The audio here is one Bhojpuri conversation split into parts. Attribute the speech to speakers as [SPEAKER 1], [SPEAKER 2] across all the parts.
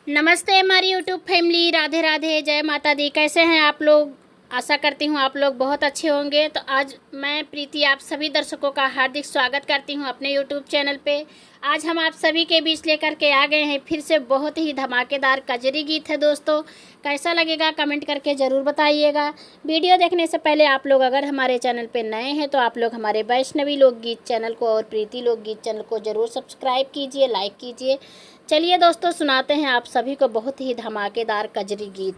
[SPEAKER 1] नमस्ते हमारी यूट्यूब फैमिली, राधे राधे, जय माता दी। कैसे हैं आप लोग? आशा करती हूँ आप लोग बहुत अच्छे होंगे। तो आज मैं प्रीति आप सभी दर्शकों का हार्दिक स्वागत करती हूँ अपने यूट्यूब चैनल पे। आज हम आप सभी के बीच लेकर के आ गए हैं फिर से बहुत ही धमाकेदार कजरी गीत है दोस्तों। कैसा लगेगा कमेंट करके ज़रूर बताइएगा। वीडियो देखने से पहले आप लोग अगर हमारे चैनल पे नए हैं तो आप लोग हमारे वैष्णवी लोकगीत चैनल को और प्रीति लोकगीत चैनल को ज़रूर सब्सक्राइब कीजिए, लाइक कीजिए। चलिए दोस्तों, सुनाते हैं आप सभी को बहुत ही धमाकेदार कजरी गीत।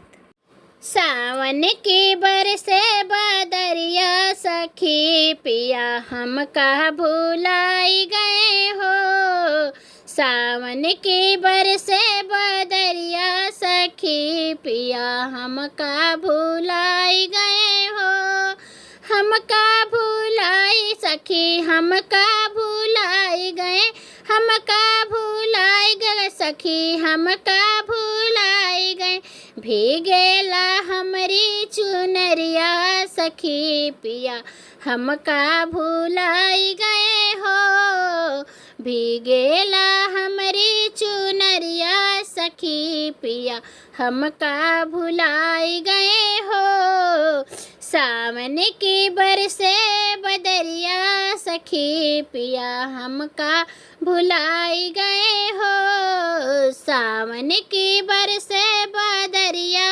[SPEAKER 1] सावन के बरसे बदरिया सखी पिया हमका भुलाई गए हो। सावन के बरसे बदरिया सखी पिया हमका भुलाई गए हो। हमका भुलाई सखी हमका भुलाई गए, हमका भुलाई गए सखी हमका भुलाई गए। भीगेला हमरी चुनरिया सखी पिया हमका भुलाई गए हो। भीगेला हमरी चुनरिया सखी पिया हमका भुलाई गए हो। सावन की बरसे बदरिया सखी पिया हमका भुलाई गए हो। सावन की बरसे बदरिया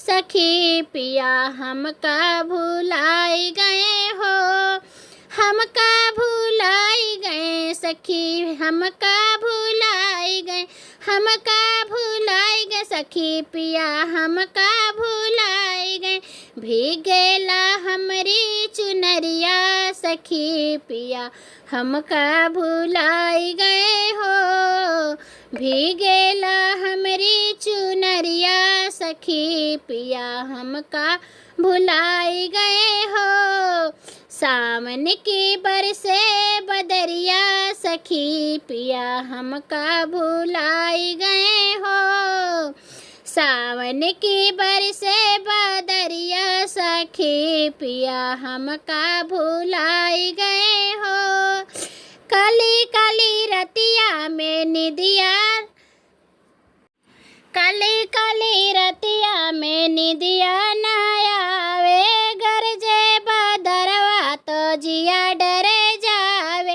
[SPEAKER 1] सखी पिया हमका भुलाई गए हो। हमका भुलाई गए सखी हमका भुलाई गए, हमका भुलाई गए सखी पिया हमका भुलाई गए। भीगेला हमरी चुनरिया सखी पिया हमका भुलाई गए हो। भीगेला हमरी चुनरिया सखी पिया हमका भुलाई गए हो। सावन की बरसे बदरिया सखी पिया हमका भुलाई गए हो। सावन की बरसे बदरिया सखी पिया हमका भुलाई गए हो। काली काली रतिया में निदिया, काली काली रतिया में निदिया ना आवे। गरजे बदरवा तो जिया डरे जावे।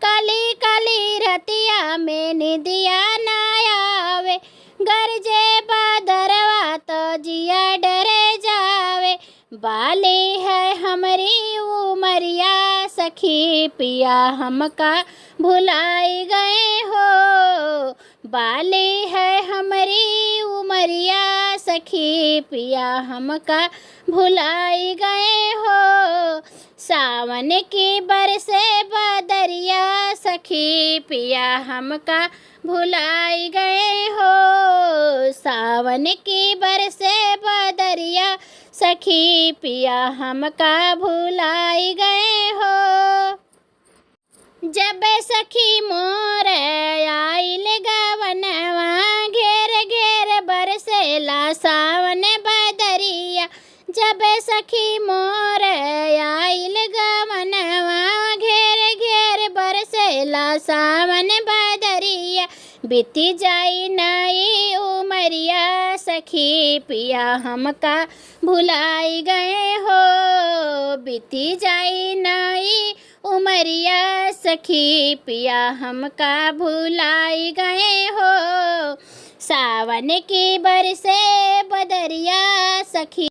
[SPEAKER 1] काली काली रतिया में निदिया ना आवे। गरजे बदरवा तो जिया डरे जावे। बाली है हमारी उमरिया सखी पिया हमका भुलाई गए हो। बाली है हमारी उमरिया सखी पिया हमका भुलाई गए हो। सावन की बरसे बदरिया सखी पिया हमका भुलाई गए हो। सावन की बरसे बदरिया सखी पिया हमका भुलाई गए हो। जब सखी मोर आइल गवनवा, घेर घेर बरसेला सावन बदरिया। जब सखी मोर आइल गवनवा, घेर घेर बरसेला सावन बदरिया। बीती जाई नई उमरिया सखी पिया हमका भुलाई गए हो। बीती जाई नई उमरिया सखी पिया हमका भुलाई गए हो। सावन की बरसे बदरिया सखी,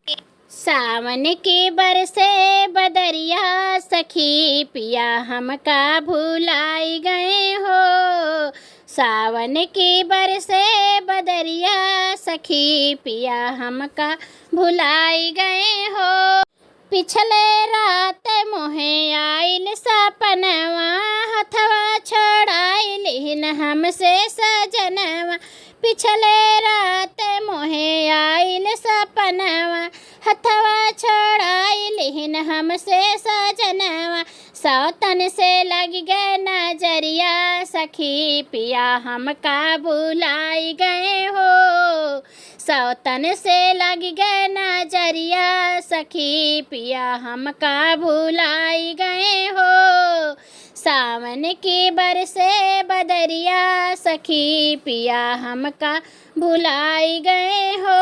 [SPEAKER 1] सावन की बरसे बदरिया सखी पिया हमका भुलाई गए हो। सावन की बरसे बदरिया सखी पिया हमका भुलाई गए हो। पिछले रात मोहे आइल सपनवा, हथवा छोड़ाइलिन हमसे सजनवा। पिछले रात मोहे आइल सपनवा, हथवा छोड़ाइलिन हमसे सजनवा। सौतन से लग गए नजरिया सखी पिया हमका भुलाई गए हो। सौतन से लग गए नजरिया, सखी पिया हमका भुलाई गए हो। सावन की बरसे बदरिया, सखी पिया हमका भुलाई गए हो।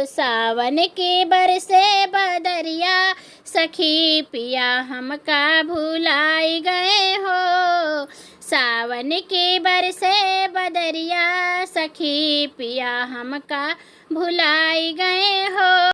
[SPEAKER 1] सावन की बरसे बदरिया, सखी पिया हमका भुलाई गए हो। सावन की बरसे बदरिया, सखी पिया हमका भुलाई गए हो।